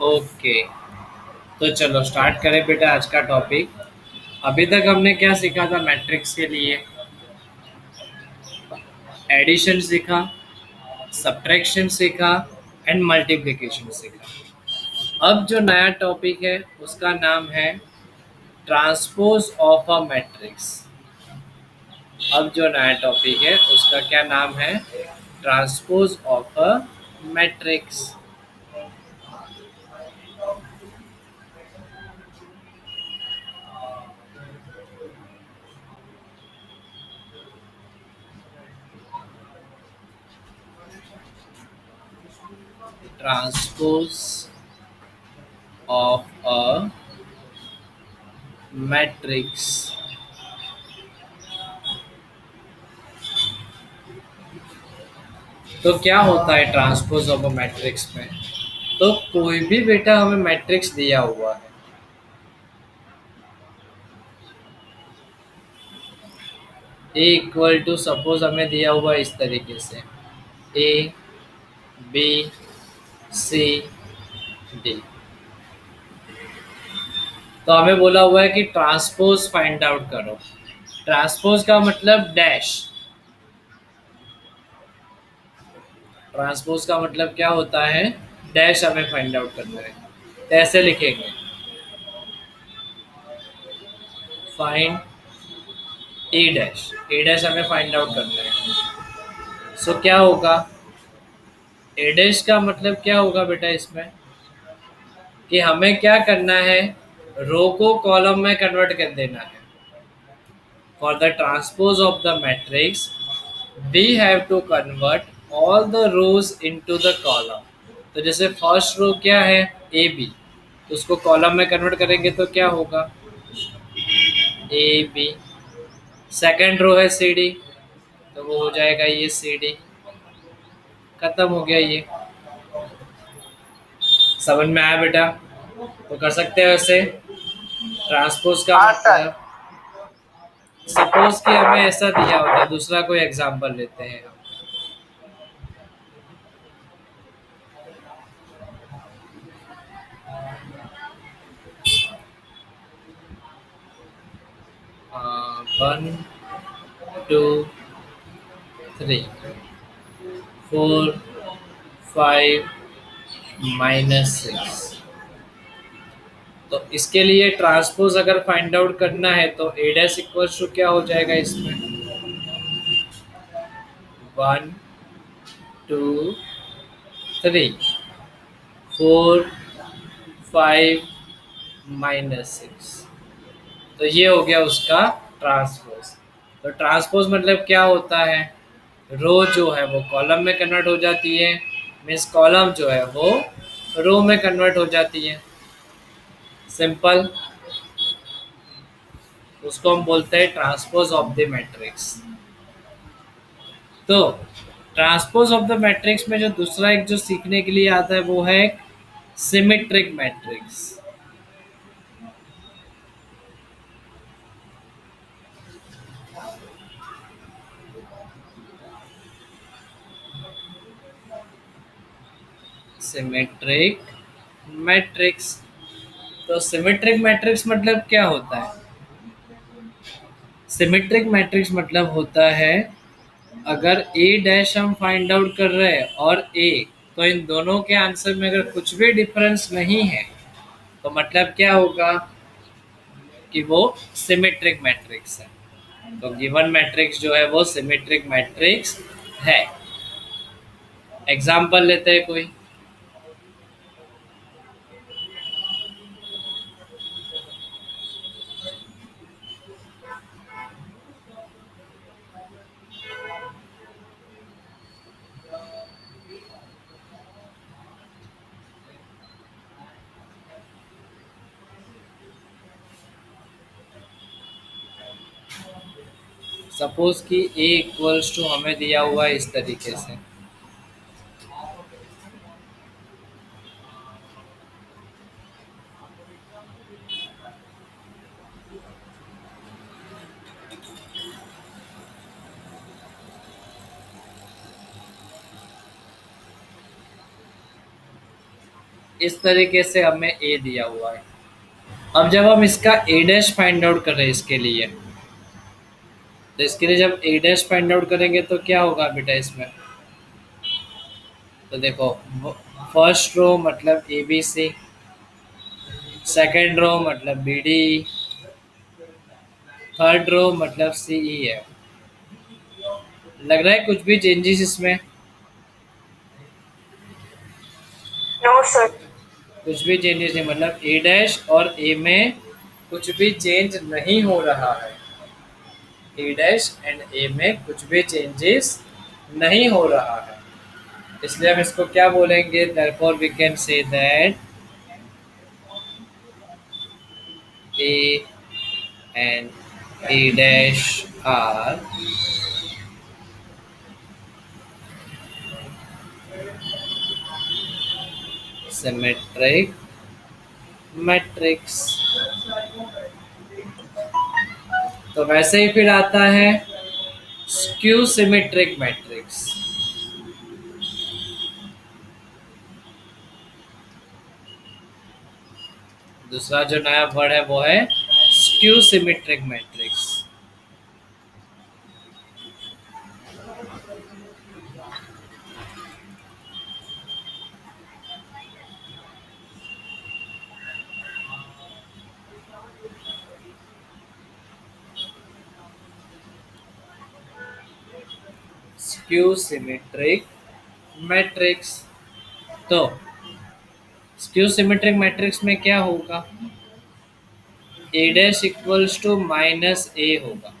Okay. तो चलो start करें बेटा आज का टॉपिक। अभी तक हमने क्या सीखा था मैट्रिक्स के लिए? एडिशन सीखा, सब्ट्रैक्शन सीखा एंड मल्टीप्लिकेशन सीखा। अब जो नया टॉपिक है उसका नाम है ट्रांसपोज ऑफ अ मैट्रिक्स। अब जो नया टॉपिक है उसका क्या नाम है? Transpose of a matrix. Transpose of a matrix. तो क्या होता है ट्रांसपोज ऑफ अ मैट्रिक्स में? तो कोई भी बेटा हमें मैट्रिक्स दिया हुआ है, ए इक्वल टू सपोज हमें दिया हुआ है इस तरीके से, ए बी सी डी। तो हमें बोला हुआ है कि ट्रांसपोज फाइंड आउट करो। ट्रांसपोज का मतलब डैश। ट्रांसपोज का मतलब क्या होता है? डैश हमें फाइंड आउट करना है। तो ऐसे लिखेंगे, फाइंड ए डैश हमें फाइंड आउट करना है। सो क्या होगा? ए डैश का मतलब क्या होगा बेटा इसमें? कि हमें क्या करना है, रो को कॉलम में कन्वर्ट कर देना है। For the transpose of the matrix we have to convert all the rows into the column. तो जैसे फर्स्ट रो क्या है, ए बी, तो उसको कॉलम में कन्वर्ट करेंगे तो क्या होगा? A B. सेकेंड रो है सी डी, तो वो हो जाएगा ये सी डी। खत्म हो गया ये। समझ में आया बेटा? तो कर सकते हैं वैसे। ट्रांसपोज का हाँ सर। मतलब, सपोज कि हमें ऐसा दिया होता है, दूसरा कोई एग्जांपल लेते हैं हम। 1 2 3 4 5 -6। तो इसके लिए ट्रांसपोज अगर फाइंड आउट करना है तो ए डैश इक्वल टू क्या हो जाएगा इसमें? 1 2 3 4 5 -6। तो ये हो गया उसका ट्रांसपोज। तो ट्रांसपोज मतलब क्या होता है? रो जो है वो कॉलम में कन्वर्ट हो जाती है, मीन्स कॉलम जो है वो रो में कन्वर्ट हो जाती है। सिंपल। उसको हम बोलते हैं ट्रांसपोज ऑफ द मैट्रिक्स। तो ट्रांसपोज ऑफ द मैट्रिक्स में जो दूसरा एक जो सीखने के लिए आता है वो है सिमेट्रिक मैट्रिक्स। Symmetric matrix. तो सिमेट्रिक मैट्रिक्स मतलब क्या होता है? सिमेट्रिक मैट्रिक्स मतलब होता है, अगर ए डैश हम फाइंड आउट कर रहे हैं और ए, तो इन दोनों के आंसर में अगर कुछ भी डिफरेंस नहीं है तो मतलब क्या होगा कि वो सिमेट्रिक मैट्रिक्स है। तो गिवन मैट्रिक्स जो है वो सिमेट्रिक मैट्रिक्स है। एग्जाम्पल लेते हैं कोई। सपोज कि ए इक्वल्स टू हमें दिया हुआ है इस तरीके से। इस तरीके से हमें ए दिया हुआ है। अब जब हम इसका ए डैश फाइंड आउट कर रहे हैं इसके लिए, तो इसके लिए जब ए डैश फाइंड आउट करेंगे तो क्या होगा बेटा इसमें? तो देखो, फर्स्ट रो मतलब A B C, second row मतलब बी डी, थर्ड रो मतलब सी ई है। लग रहा है कुछ भी चेंजेस इसमें? No sir. कुछ भी चेंजेस नहीं, मतलब ए डैश और ए में कुछ भी चेंज नहीं हो रहा है। ए डैश एंड ए में कुछ भी चेंजेस नहीं हो रहा है, इसलिए हम इसको क्या बोलेंगे? Therefore we can say that A and A dash are symmetric matrix. तो वैसे ही फिर आता है स्क्यू सिमेट्रिक मैट्रिक्स। दूसरा जो नया वर्ड है वो है skew symmetric matrix. Skew symmetric matrix. तो स्क्यू सिमेट्रिक मैट्रिक्स में क्या होगा? ए डैश इक्वल्स टू माइनस ए होगा।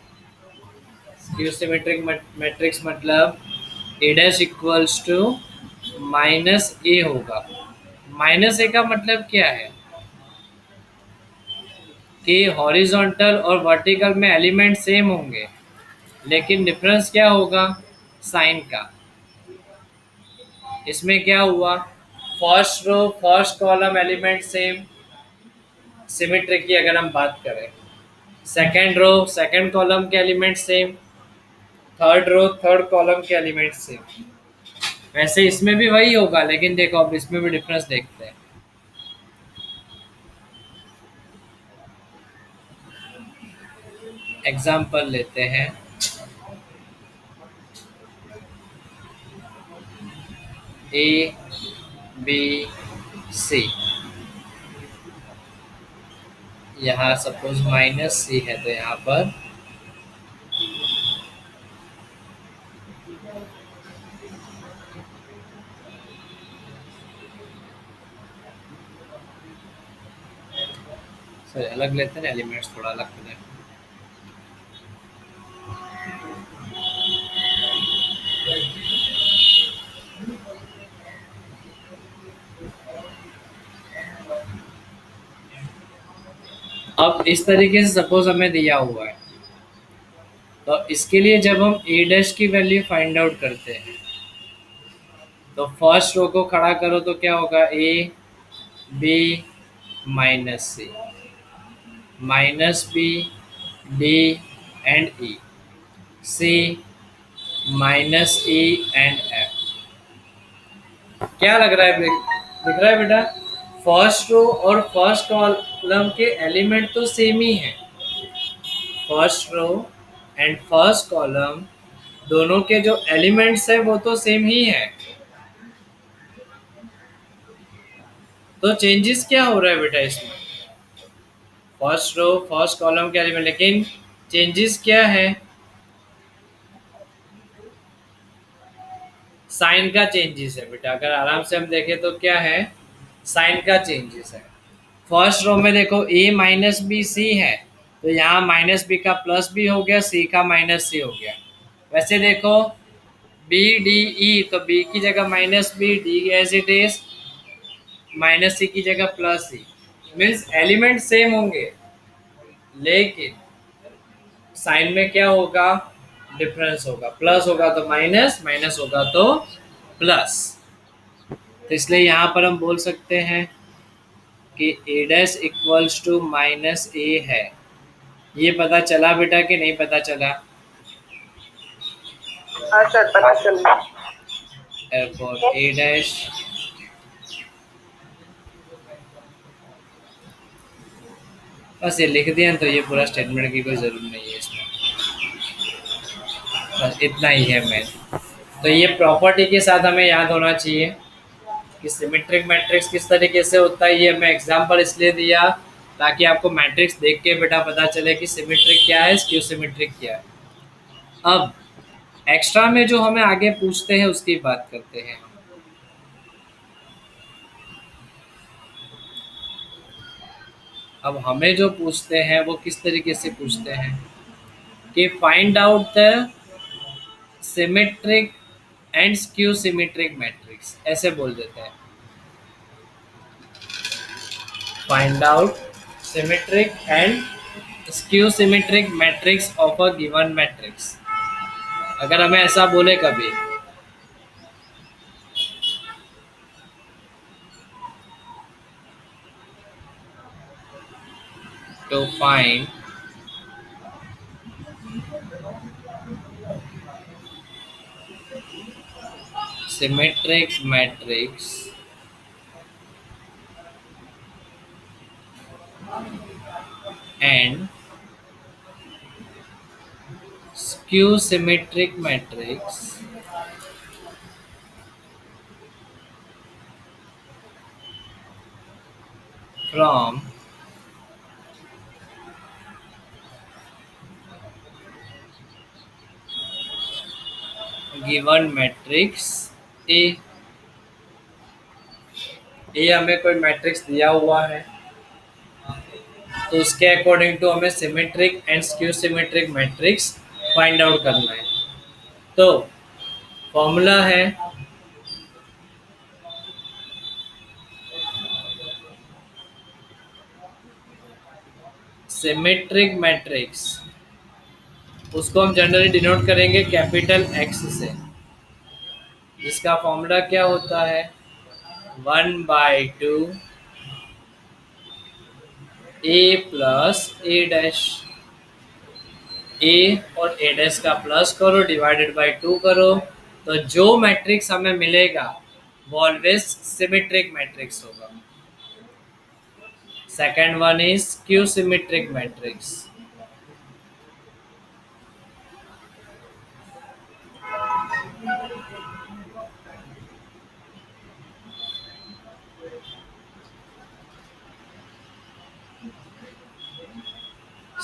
स्क्यू सिमेट्रिक मैट्रिक्स मतलब ए डैश इक्वल्स टू माइनस ए होगा। माइनस ए का मतलब क्या है? कि हॉरिजॉन्टल और वर्टिकल में एलिमेंट सेम होंगे, लेकिन डिफरेंस क्या होगा? साइन का। इसमें क्या हुआ? First row first column element same, symmetric की अगर हम बात करें। सेकेंड रो सेकेंड कॉलम के element same, third row third column के एलिमेंट सेम। वैसे इसमें भी वही होगा, लेकिन देखो अब इसमें भी डिफरेंस देखते हैं। एग्जाम्पल लेते हैं, ए बी सी। यहाँ सपोज माइनस सी है, तो यहाँ पर सॉरी अलग लेते हैं, एलिमेंट्स थोड़ा अलग कर दें। अब इस तरीके से सपोज हमें दिया हुआ है, तो इसके लिए जब हम ए डैश की वैल्यू फाइंड आउट करते हैं, तो फर्स्ट रो को खड़ा करो तो क्या होगा? A B minus C, minus B D and E, C minus E and F. क्या लग रहा है? दिख रहा है बेटा? फर्स्ट रो और फर्स्ट कॉलम के एलिमेंट तो सेम ही हैं। First row and first column दोनों के जो एलिमेंट्स हैं वो तो सेम ही है। तो चेंजेस क्या हो रहा है बेटा इसमें? फर्स्ट रो फर्स्ट कॉलम के एलिमेंट, लेकिन चेंजेस क्या है? साइन का चेंजेस है बेटा। अगर आराम से हम देखें तो क्या है? साइन का चेंजेस है। फर्स्ट रो में देखो ए माइनस बी सी है, तो यहाँ माइनस बी का प्लस बी हो गया, सी का माइनस सी हो गया। वैसे देखो बी डी ई, तो बी की जगह minus B, D as it is, minus C की जगह plus C. Means element same होंगे, लेकिन साइन में क्या होगा? डिफरेंस होगा। प्लस होगा तो माइनस, माइनस होगा तो प्लस। तो इसलिए यहाँ पर हम बोल सकते हैं कि ए डैश इक्वल्स टू माइनस ए है। ये पता चला बेटा कि नहीं पता चला? हाँ सर, पता चल रहा। therefore a dash बस ये लिख दिया तो ये पूरा स्टेटमेंट की कोई ज़रूरत नहीं है इसमें। बस इतना ही है मेन। तो ये प्रॉपर्टी के साथ हमें याद होना चाहिए कि सिमेट्रिक मैट्रिक्स किस तरीके से होता है। ये मैं एग्जांपल इसलिए दिया ताकि आपको मैट्रिक्स देख के बेटा पता चले कि सिमेट्रिक क्या है, स्क्यू सिमेट्रिक क्या है। अब एक्स्ट्रा में जो हमें आगे पूछते हैं उसकी बात करते हैं हम। अब हमें जो पूछते हैं वो किस तरीके से पूछते हैं कि find out the symmetric and skew symmetric matrix, ऐसे बोल देते हैं। Find out symmetric and skew symmetric matrix of a given matrix. अगर हमें ऐसा बोले कभी to find symmetric matrix and skew symmetric matrix from given matrix A। ए हमें कोई मैट्रिक्स दिया हुआ है तो उसके अकॉर्डिंग टू हमें symmetric and skew symmetric matrix find out करना है। तो फॉर्मूला है सिमेट्रिक मैट्रिक्स, उसको हम जनरली डिनोट करेंगे कैपिटल एक्स से, जिसका फॉर्मूला क्या होता है 1/2 ए प्लस ए डैश। ए और ए डैश का प्लस करो डिवाइडेड बाय 2 करो, तो जो मैट्रिक्स हमें मिलेगा वो ऑलवेज सिमेट्रिक मैट्रिक्स होगा। Second one is Q symmetric matrix.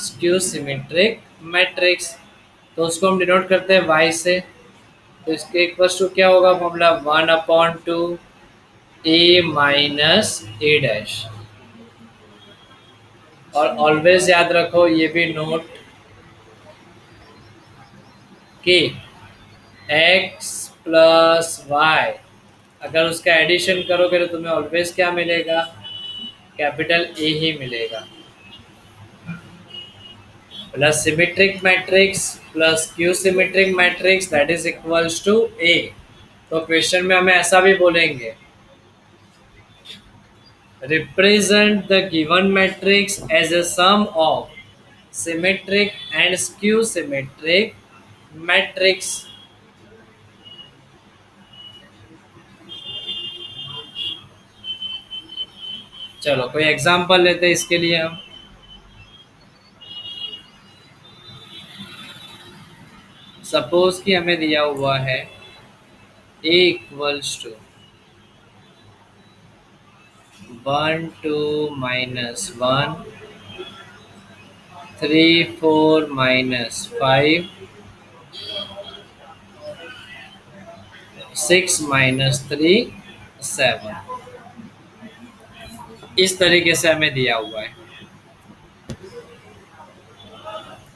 Skew symmetric matrix, तो उसको हम डिनोट करते हैं y से। तो इसके इक्वल्स टू क्या होगा formula 1/2 A minus A dash. और ऑलवेज याद रखो ये भी नोट कि x प्लस वाई अगर उसका एडिशन करोगे तो तुम्हें ऑलवेज क्या मिलेगा कैपिटल ए ही मिलेगा। Plus symmetric matrix plus skew symmetric matrix that is equals to A. तो क्वेश्चन में हमें ऐसा भी बोलेंगे represent the given matrix as a sum of symmetric and skew symmetric matrix। चलो कोई एग्जांपल लेते हैं इसके लिए हम। सपोज कि हमें दिया हुआ है a इक्वल्स टू 1 2 -1 3 4 -5 6 -3 7। इस तरीके से हमें दिया हुआ है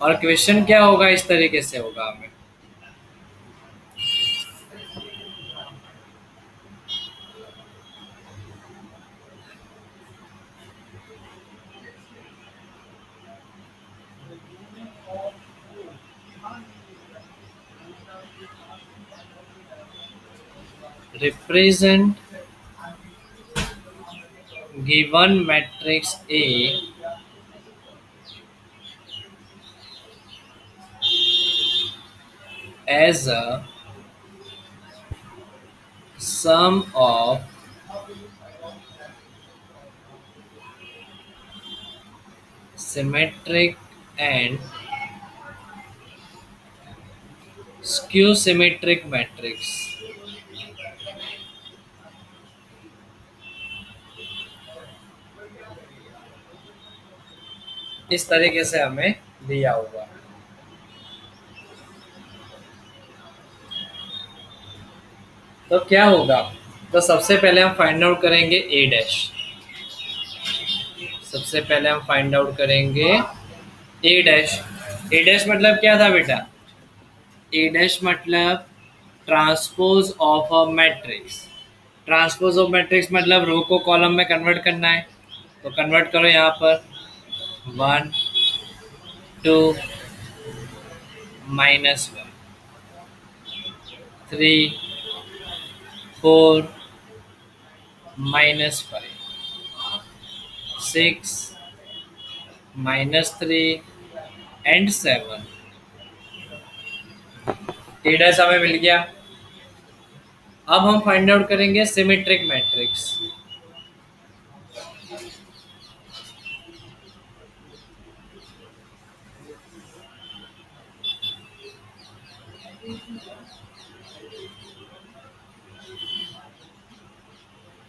और क्वेश्चन क्या होगा इस तरीके से होगा हमें represent given matrix A as a sum of symmetric and skew symmetric matrix। इस तरीके से हमें दिया हुआ। तो क्या होगा? तो सबसे पहले हम फाइंड आउट करेंगे ए डैश। सबसे पहले हम फाइंड आउट करेंगे ए डैश। ए डैश मतलब क्या था बेटा? ए डैश मतलब transpose of a matrix. Transpose of matrix मतलब रो को कॉलम में कन्वर्ट करना है। तो कन्वर्ट करो यहाँ पर 1 2 -1 3 4 -5 6 -3 एंड 7। ए डैश हमें मिल गया। अब हम फाइंड आउट करेंगे सिमेट्रिक मैट्रिक्स।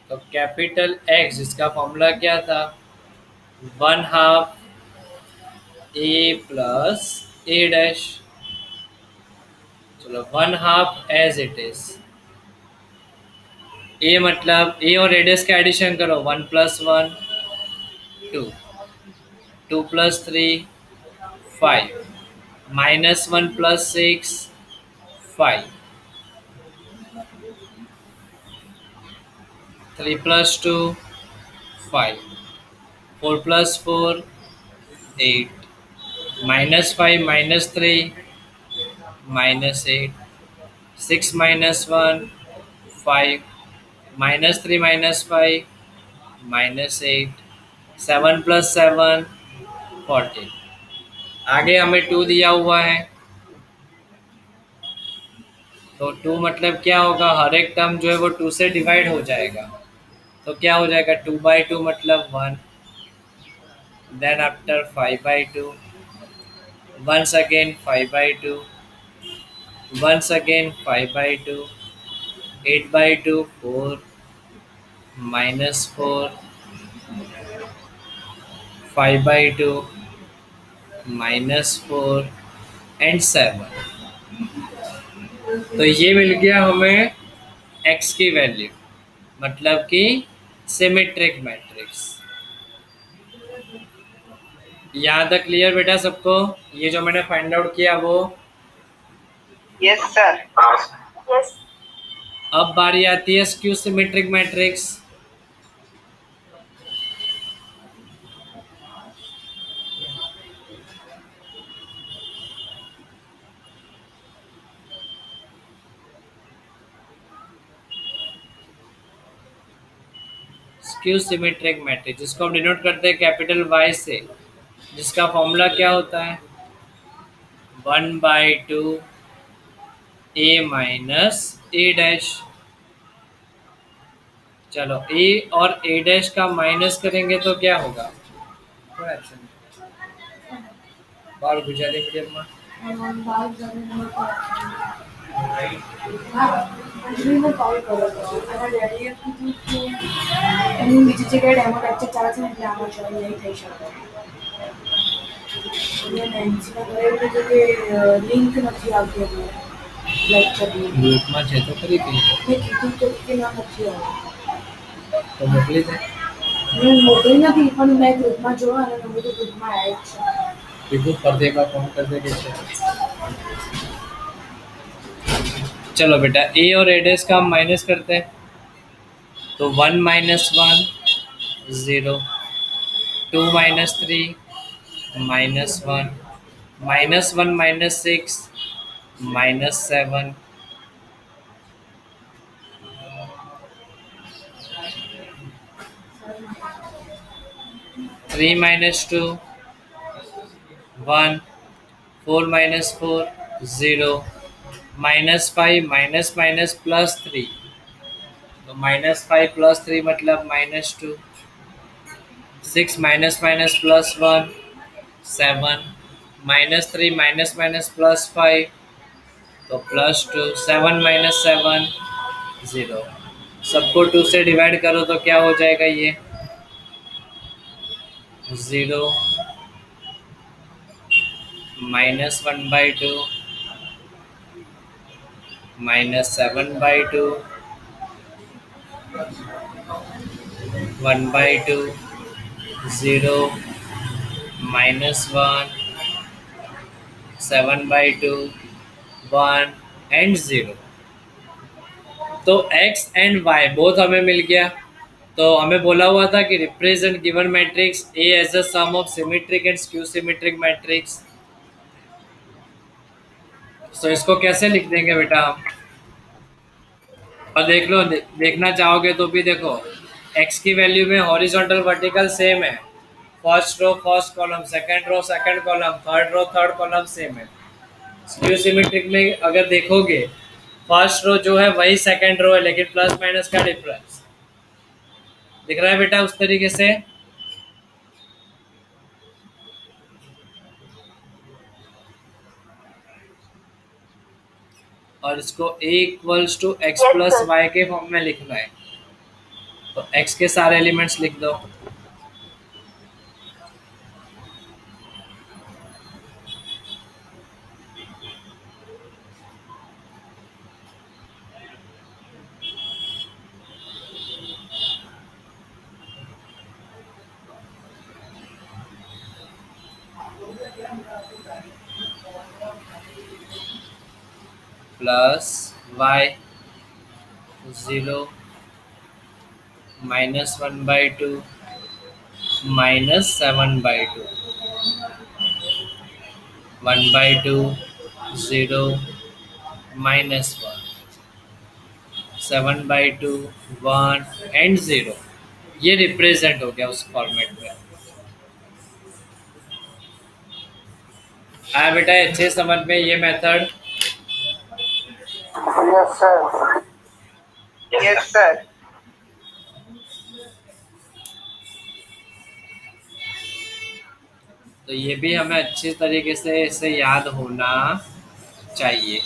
तो कैपिटल एक्स, इसका फॉर्मूला क्या था? 1/2 ए प्लस ए डैश। चलो 1/2 एज इट इज। ए मतलब ए और ए डैश का एडिशन करो। 1 + 1 2 2 + 3 5 -1 + 6 5 3 + 2 5 4 + 4 8 -5 -3 -8 6 -1 5 -3 -5 -8 7 + 7 14। आगे हमें 2 दिया हुआ है। तो 2 मतलब क्या होगा? हर एक टर्म जो है वो 2 से डिवाइड हो जाएगा। तो क्या हो जाएगा? 2/2 मतलब 1। Then after 5/2 once again 5/2 once again 5/2 8/2 4 -4 5/2 -4 and 7। तो ये मिल गया हमें x की वैल्यू, मतलब कि सिमेट्रिक मैट्रिक्स। यहाँ तक क्लियर बेटा सबको? ये जो मैंने फाइंड आउट किया वो। Yes sir. यस। अब बारी आती है skew symmetric matrix. Skew symmetric matrix जिसको हम डिनोट करते हैं कैपिटल Y से, जिसका फॉर्मूला क्या होता है? 1/2 a माइनस ए डैश। चलो ए और ए डैश का माइनस करेंगे तो क्या होगा? बार गुजारी मीडियम में બીજી જગ્યાએ ડેમો લેક્ચર ચાલે છે ને એટલે આમાં જોઈન નહીં થઈ શકે. નેન્સીના ઘરે એવું કીધું કે લિંક નથી આવતી એમાં લેક્ચરની. ગ્રુપમાં છે તો ખરી કે મેં કીધું તો કે ના નથી આવતી. તો મોકલી દે। હું મોકલી નથી પણ મેં ગ્રુપમાં જોવા અને તમે તો ગ્રુપમાં એડ છે. રિપોર્ट कर देगा, फोन कर देगा। चलो बेटा ए और ए डैश का हम माइनस करते हैं। तो 1 - 1 0 2 - 3 -1 -1 - 6 -7 3 - 2 1 4 - 4 0 -5 +3। तो -5 +3 मतलब -2 6 - +1 7, -3 माइनस माइनस +5 तो +2, 7 - 7 0। सबको 2 से डिवाइड करो तो क्या हो जाएगा ये 0 -1/2 -7/2 1/2 0 -1 7/2 1 एंड 0। तो x एंड y बोथ हमें मिल गया। तो हमें बोला हुआ था कि represent given matrix A as a sum of symmetric and skew symmetric matrix. तो इसको कैसे लिख देंगे बेटा हम? और देख लो देखना चाहोगे तो भी देखो x की वैल्यू में हॉरिजॉन्टल वर्टिकल सेम है। First row first column, second row second column, third row third column same है। स्क्यू सिमेट्रिक में अगर देखोगे फर्स्ट रो जो है वही सेकंड रो है लेकिन प्लस माइनस का डिफरेंस दिख रहा है बेटा उस तरीके से। और इसको a equals to X Yes, plus sir. Y के फॉर्म में लिखना है। तो x के सारे एलिमेंट्स लिख दो। Plus Y 0 -1/2 -7/2 1/2 0 -1 7/2 1 and 0। ये रिप्रेजेंट हो गया उस फॉर्मेट में। आया बेटा अच्छे समझ में ये method? Yes, sir. Yes, sir. तो ये भी हमें अच्छी तरीके से इसे याद होना चाहिए।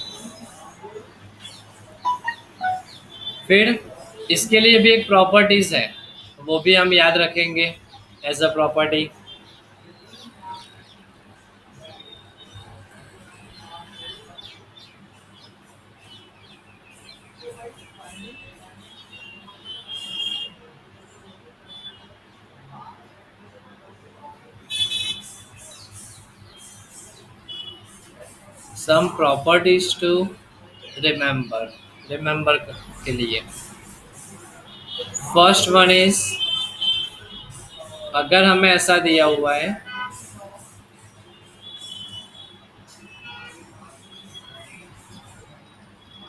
फिर इसके लिए भी एक प्रॉपर्टीज है वो भी हम याद रखेंगे as a property. Some properties to remember, remember के लिए। फर्स्ट वन इज अगर हमें ऐसा दिया हुआ है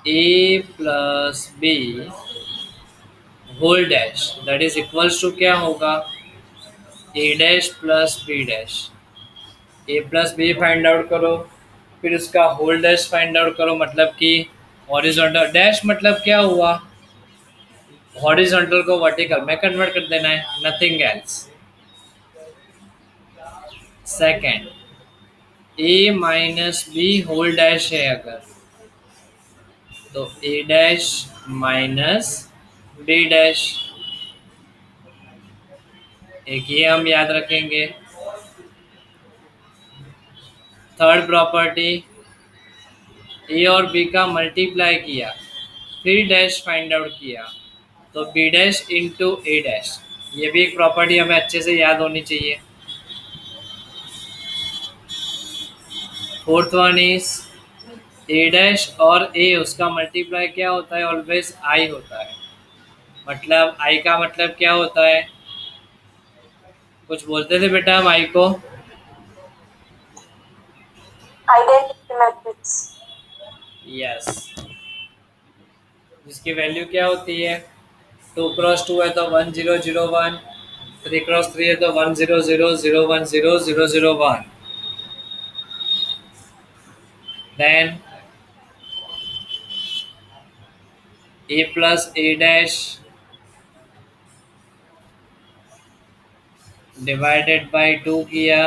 a plus B whole dash that is equals to क्या होगा a dash plus b dash. a plus B find out करो फिर उसका होल डैश फाइंड आउट करो मतलब कि हॉरिजॉन्टल डैश मतलब क्या हुआ हॉरिजॉन्टल को वर्टिकल में कन्वर्ट कर देना है, nothing else. Second a minus B whole dash है अगर तो a dash minus b dash. एक ये हम याद रखेंगे। थर्ड प्रॉपर्टी ए और बी का मल्टीप्लाई किया फिर डैश फाइंड आउट किया तो B dash into A dash. ये भी एक प्रॉपर्टी हमें अच्छे से याद होनी चाहिए। Fourth one is a dash और ए उसका मल्टीप्लाई क्या होता है ऑलवेज आई होता है। मतलब आई का मतलब क्या होता है कुछ बोलते थे बेटा हम आई को Identity matrix. यस जिसकी वैल्यू क्या होती है 2 × 2 है तो 1001 3 × 3 है तो 100 010 001 then a plus A dash divided by 2 किया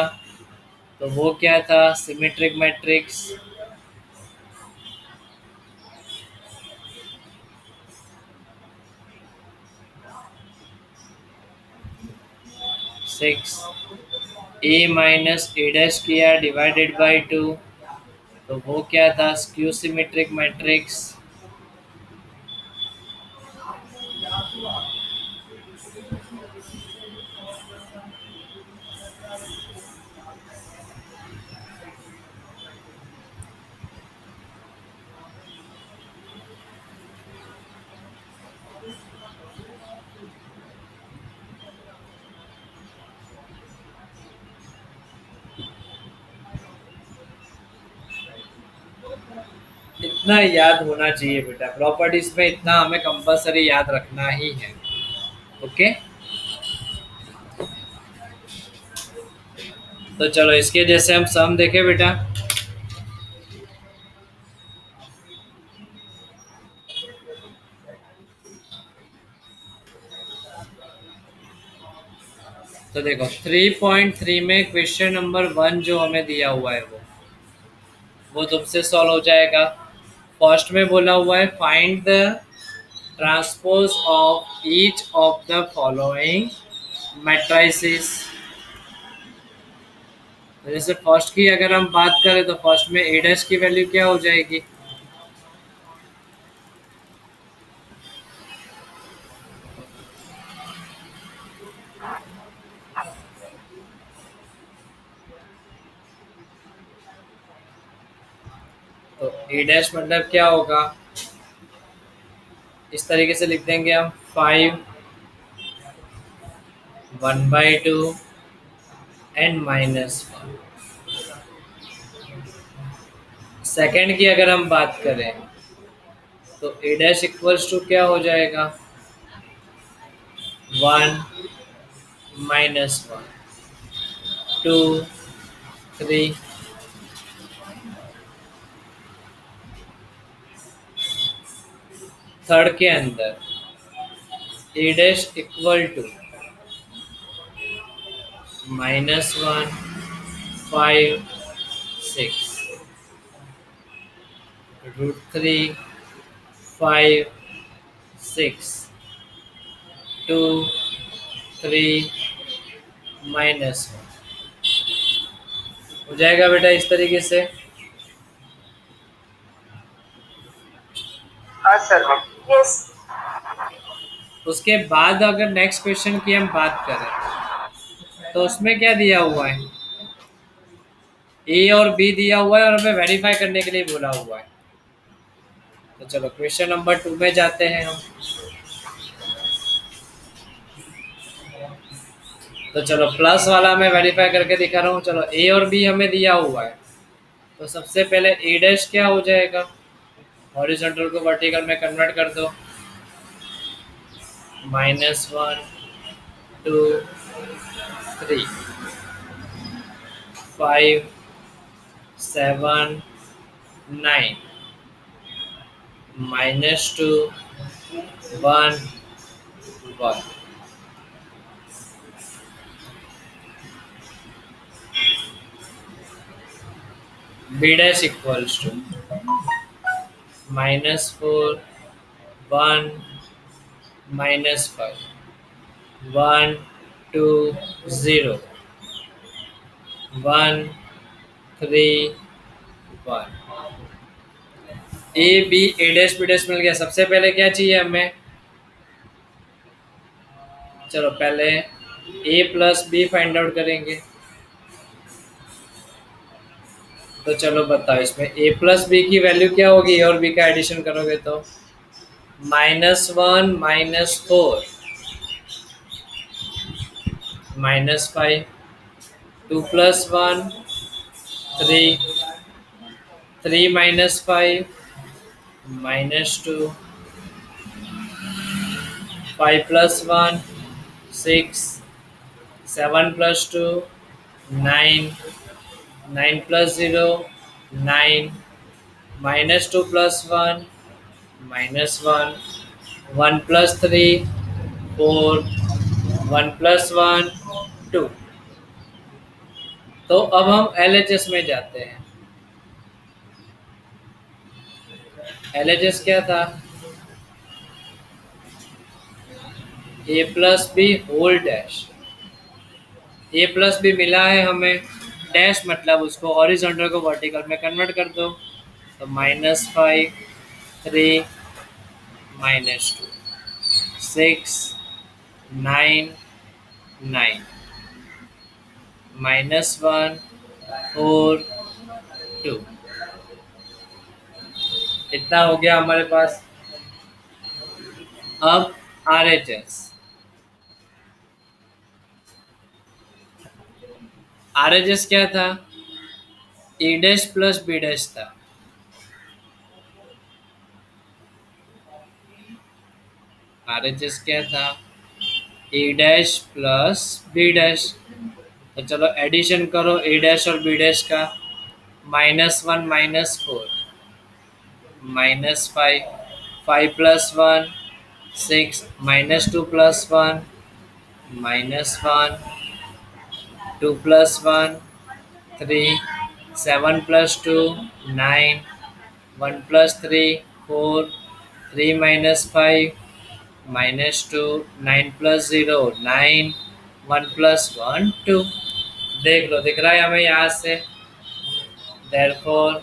तो वो क्या था? Symmetric matrix. 6 A minus A dash किया डिवाइडेड बाई 2, तो वो क्या था? Skew symmetric matrix. इतना याद होना चाहिए बेटा, प्रॉपर्टीज में इतना हमें कंपलसरी याद रखना ही है। ओके, तो चलो इसके जैसे हम सम देखें बेटा। तो देखो 3.3 में क्वेश्चन नंबर 1 जो हमें दिया हुआ है वो तुमसे सॉल्व हो जाएगा। फर्स्ट में बोला हुआ है find the transpose of each of the following matrices. तो जैसे फर्स्ट की अगर हम बात करें तो फर्स्ट में ए डैश की वैल्यू क्या हो जाएगी? तो ए डैश मतलब क्या होगा? इस तरीके से लिख देंगे हम 5 1/2 एंड -1। सेकेंड की अगर हम बात करें तो ए डैश इक्वल्स टू क्या हो जाएगा? 1 -1 2 3। थर्ड के अंदर ए डैश इक्वल टू -1 5 6 √3 5 6 2 3 -1 हो जाएगा बेटा इस तरीके से। हाँ सर। यस। उसके बाद अगर नेक्स्ट क्वेश्चन की हम बात करें तो उसमें क्या दिया हुआ है? ए और बी दिया हुआ है और हमें वेरीफाई करने के लिए बोला हुआ है। तो चलो क्वेश्चन नंबर 2 में जाते हैं हम। तो चलो प्लस वाला मैं वेरीफाई करके दिखा रहा हूँ। चलो ए और बी हमें दिया हुआ है, तो सबसे पहले ए डैश क्या हो जाएगा? हॉरिजॉन्टल को वर्टिकल में कन्वर्ट कर दो। -1 2 3 5 7 9 -2 1 1। B dash equals to -4 1 -5 1 2 0 1 3 1। A B A dash B dash मिल गया। सबसे पहले क्या चाहिए हमें? चलो पहले A plus B find out करेंगे। तो चलो बताओ इसमें ए प्लस बी की वैल्यू क्या होगी? ए और बी का एडिशन करोगे तो -1 -4 -5 2 + 1 3 3 -5 -2 5 + 1 6 7 + 2 9 9 + 0 9 -2 + 1 -1 1 + 3 4 1 + 1 2। तो अब हम LHS में जाते हैं। LHS क्या था? ए प्लस बी होल डैश। ए प्लस बी मिला है हमें, डैश मतलब उसको हॉरिजॉन्टल को वर्टिकल में कन्वर्ट कर दो। तो -5, 3, -2, 6, 9, 9, -1, 4, 2। इतना हो गया हमारे पास। अब RHS। RHS क्या था? A dash plus B dash था। RHS क्या था? A dash plus B dash. तो चलो एडिशन करो ए डैश और बी डैश का। -1, -4, -5, 5 + 1, 6, -2 + 1, -1, 2 + 1, 3, 7 + 2, 9, 1 + 3, 4, 3 - 5, -2, 9 + 0, 9, 1 + 1, 2। देख लो, दिख रहा है हमें यहाँ से। Therefore,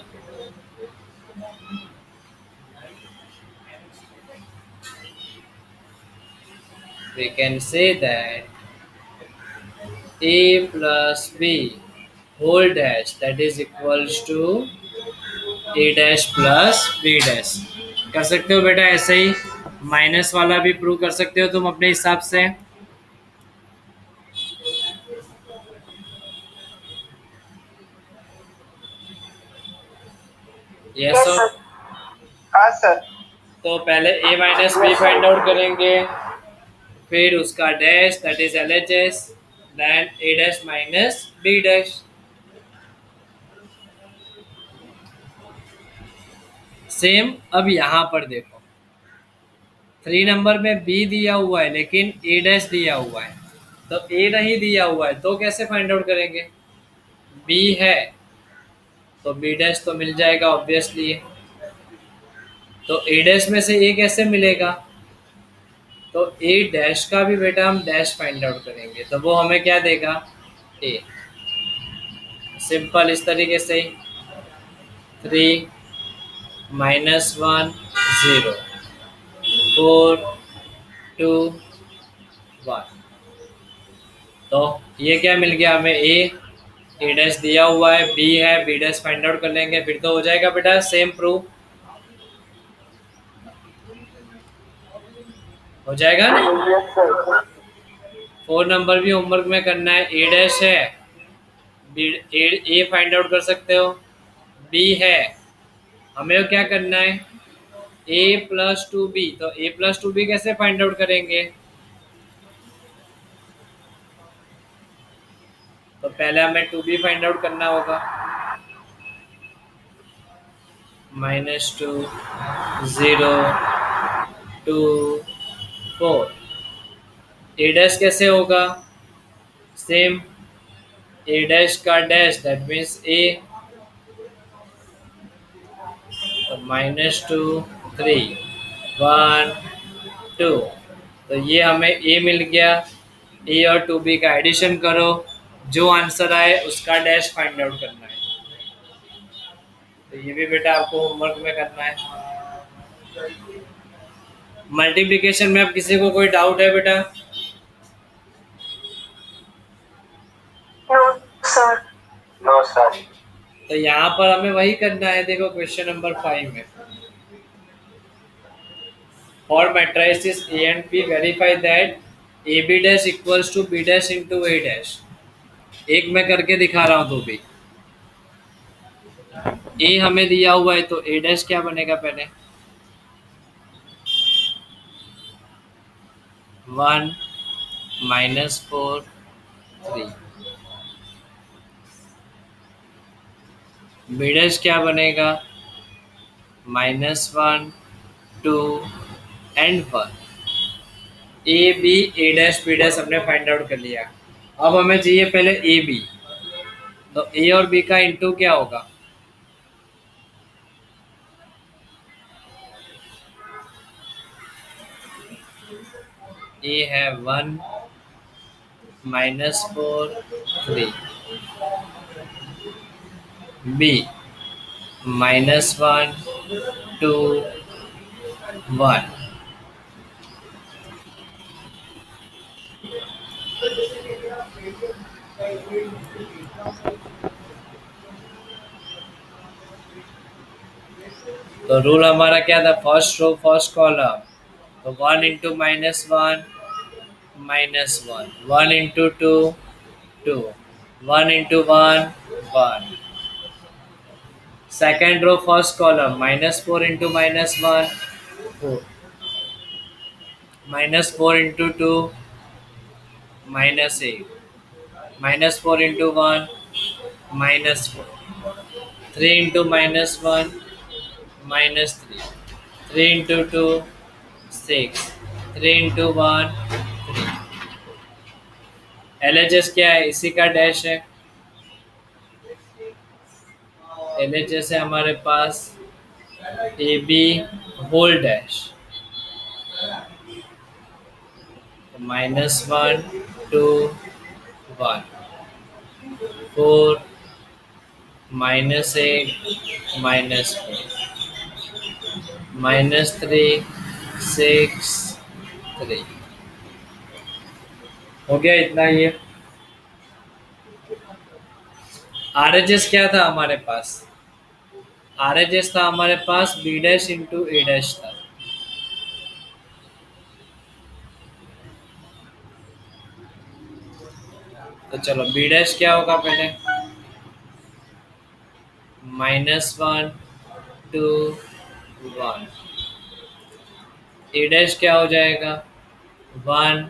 we can say that A plus B whole dash, that is equals to A dash plus B dash। कर सकते हो बेटा ऐसे ही, माइनस वाला भी प्रूव कर सकते हो तुम अपने हिसाब से। यस Yes, और? sir. हाँ सर। तो पहले A minus B find out करेंगे, फिर उसका dash that is LHS, then A dash minus B dash. Same अब यहाँ पर देखो, 3 नंबर में बी दिया हुआ है लेकिन ए डैश दिया हुआ है, तो ए नहीं दिया हुआ है तो कैसे फाइंड आउट करेंगे? बी है तो बी डैश तो मिल जाएगा ऑब्वियसली। तो ए डैश में से ए कैसे मिलेगा? तो ए डैश का भी बेटा हम डैश फाइंड आउट करेंगे, तो वो हमें क्या देगा? ए। सिंपल इस तरीके से ही, 3, -1, 0, 4, 2, 1। तो ये क्या मिल गया हमें? ए डैश दिया हुआ है, बी है, बी डैश फाइंड आउट कर लेंगे, फिर तो हो जाएगा बेटा सेम प्रूफ। हो जाएगा ना? Yes, sir. 4 नंबर भी होमवर्क में करना है। ए डैश है, बी ए फाइंड आउट कर सकते हो, बी है, हमें क्या करना है? ए प्लस 2 बी। तो ए प्लस 2 बी कैसे फाइंड आउट करेंगे? तो पहले हमें 2b फाइंड आउट करना होगा। -2, 0, 2, 4। ए डैश कैसे होगा? सेम, ए डैश का डैश दैट मीन्स ए। तो -2, 3, 1, 2। तो ये हमें ए मिल गया। ए और 2b का एडिशन करो, जो आंसर आए उसका डैश फाइंड आउट करना है। तो ये भी बेटा आपको होमवर्क में करना है। मल्टीप्लिकेशन में अब किसी को कोई डाउट है बेटा? No, sir. No, sir. तो यहाँ पर हमें वही करना है। देखो क्वेश्चन नंबर 5 में, for matrices A and B verify that A B dash equals to B dash into A dash. एक मैं करके दिखा रहा हूँ तो भी, ए हमें दिया हुआ है तो ए डैश क्या बनेगा? पहले 1, -4, 3। बी डैश क्या बनेगा? -1, 2 and 1। A B A dash B dash हमने फाइंड आउट कर लिया। अब हमें चाहिए पहले ए बी। तो ए और बी का इंटू क्या होगा? ए है 1 -4 3, बी -1 2 1। तो रूल हमारा क्या था? First row first column. तो 1 into -1 -1, 1 into 2 2, 1 into 1 1। Second row first column -4 into -1 4, -4 into 2 -8, -4 into 1 -4, 3 into -1 -3, 3 into 2 6, 3 into 1 3। LHS क्या है? इसी का डैश है। LHS है हमारे पास AB होल डैश, -1 2 1 4 -8 -4 -3 6 3। हो गया इतना। ये RHS क्या था हमारे पास? RHS था हमारे पास B dash into A dash था। तो चलो B डैश क्या होगा पहले? -1 2 1। A डैश क्या हो जाएगा? 1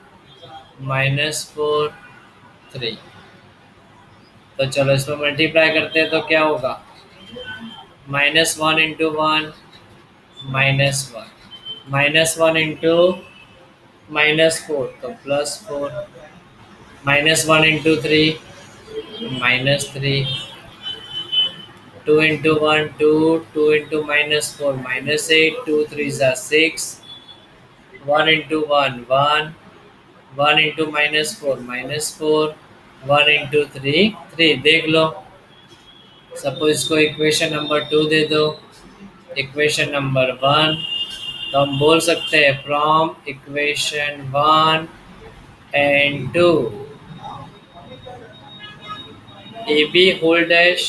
-4 3। तो चलो इसमें मल्टीप्लाई करते हैं तो क्या होगा? -1 इंटू 1 -1, -1 इंटू -4 तो +4, -1 into 3 -3, 2 into 1 2, 2 into -4 -8, 2 3 6, 1 into 1 1, 1 into -4 -4, 1 into 3 3। देख लो, सपोज इसको इक्वेशन नंबर 2 दे दो, इक्वेशन नंबर 1। तो हम बोल सकते हैं from equation 1 and 2 AB whole dash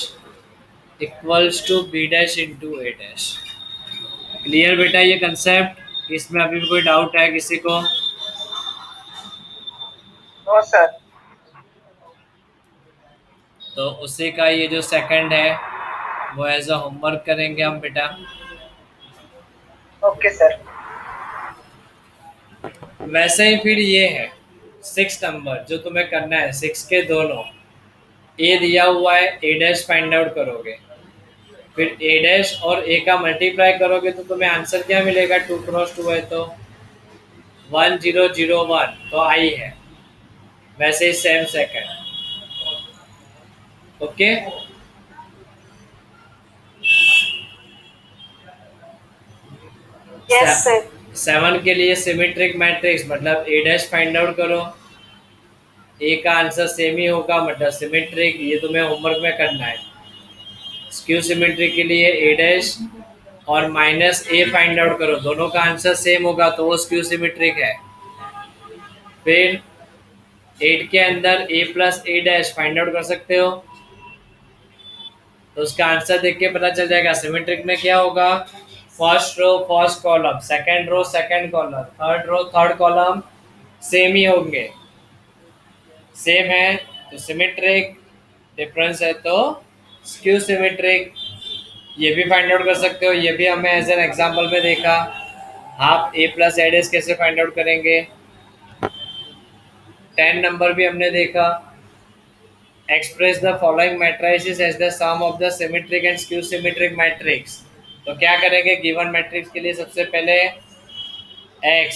equals to B dash into A dash. Clear बेटा ये कंसेप्ट? इसमें अभी भी कोई डाउट है किसी को? No sir. तो उसी का ये जो सेकंड है वो एज अ होमवर्क करेंगे हम बेटा। Okay sir. वैसे ही फिर ये है 6 नंबर जो तुम्हें करना है। 6 के दोनों ए दिया हुआ है, A डैश फाइंड आउट करोगे, फिर A डैश और A का मल्टीप्लाई करोगे तो तुम्हें आंसर क्या मिलेगा? 2 क्रॉस 2 है तो 1 0 0 1 तो I है। वैसे ही same second. Okay. Yes sir. 7 के लिए सिमेट्रिक मैट्रिक्स मतलब A डैश फाइंड आउट करो, A का आंसर सेम ही होगा मतलब सिमेट्रिक। ये तुम्हें होमवर्क में करना है। स्क्यू सिमेट्री के लिए A डैश और -A फाइंड आउट करो, दोनों का आंसर सेम होगा तो वो स्क्यू सिमेट्रिक है। फिर 8 के अंदर A plus A dash find out कर सकते हो, तो उसका आंसर देख के पता चल जाएगा। सिमेट्रिक में क्या होगा? First row first column, second row second column, third row third column same ही होंगे। सेम है तो सिमेट्रिक, डिफरेंस है तो स्क्यू सिमेट्रिक। ये भी फाइंड आउट कर सकते हो, ये भी हमें एज एन एग्जांपल में देखा। आप A प्लस A डैश कैसे फाइंड आउट करेंगे? 10 नंबर भी हमने देखा। Express the following matrices as the sum of the symmetric and skew symmetric matrix. तो क्या करेंगे गिवन मैट्रिक्स के लिए? सबसे पहले x,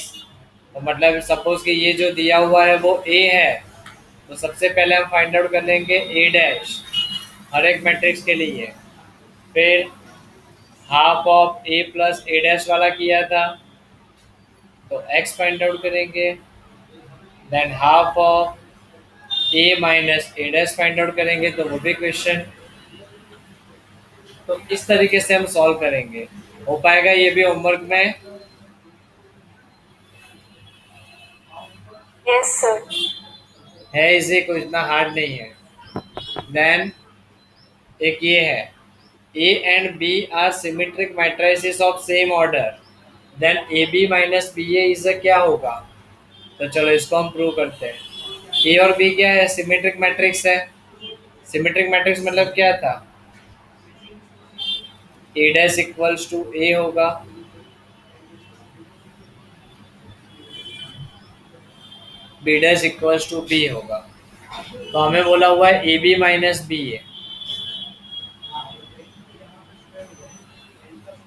तो मतलब सपोज कि ये जो दिया हुआ है वो A है, तो सबसे पहले हम फाइंड आउट कर लेंगे A डैश। हर एक मैट्रिक्स के लिए। फिर half of A plus A dash वाला किया था, तो एक्स फाइंड आउट करेंगे। Than half of A minus A dash find out करेंगे, तो वो भी क्वेश्चन। तो इस तरीके से हम सॉल्व करेंगे। हो पाएगा ये भी होमवर्क में? Yes sir. है, इसे कुछ इतना हार्ड नहीं है। देन एक ये है, A and B are symmetric matrices of same order, then A B minus B A is क्या होगा? तो चलो इसको हम प्रूव करते हैं। ए और बी क्या है? सिमेट्रिक मैट्रिक्स है। सिमेट्रिक मैट्रिक्स मतलब क्या था? A dash equals to A होगा, B dash equals to B होगा। तो हमें बोला हुआ है A B minus B A,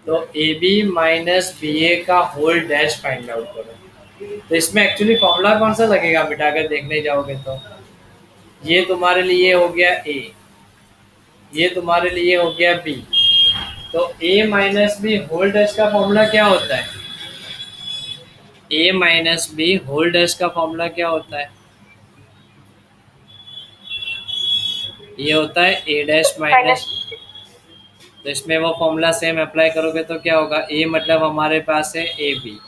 तो A B minus B A का होल डैश फाइंड आउट करो। तो इसमें एक्चुअली फॉर्मूला कौन सा लगेगा बेटा, अगर देखने जाओगे तो ये तुम्हारे लिए हो गया ए, ये तुम्हारे लिए हो गया बी। तो ए माइनस बी होल डैश का फॉर्मूला क्या होता है? ए माइनस बी होल डैश का फॉर्मूला क्या होता है? ये होता है ए डैश माइनस। तो इसमें वो फॉर्मूला सेम अप्लाई करोगे तो क्या होगा? ए मतलब हमारे पास है ए बी,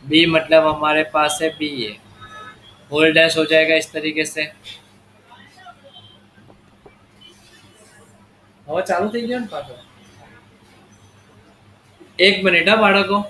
बी मतलब हमारे पास है बी ए, होल डैश हो जाएगा इस तरीके से। और चालू थी क्या? 1 मिनट है बाड़ा को।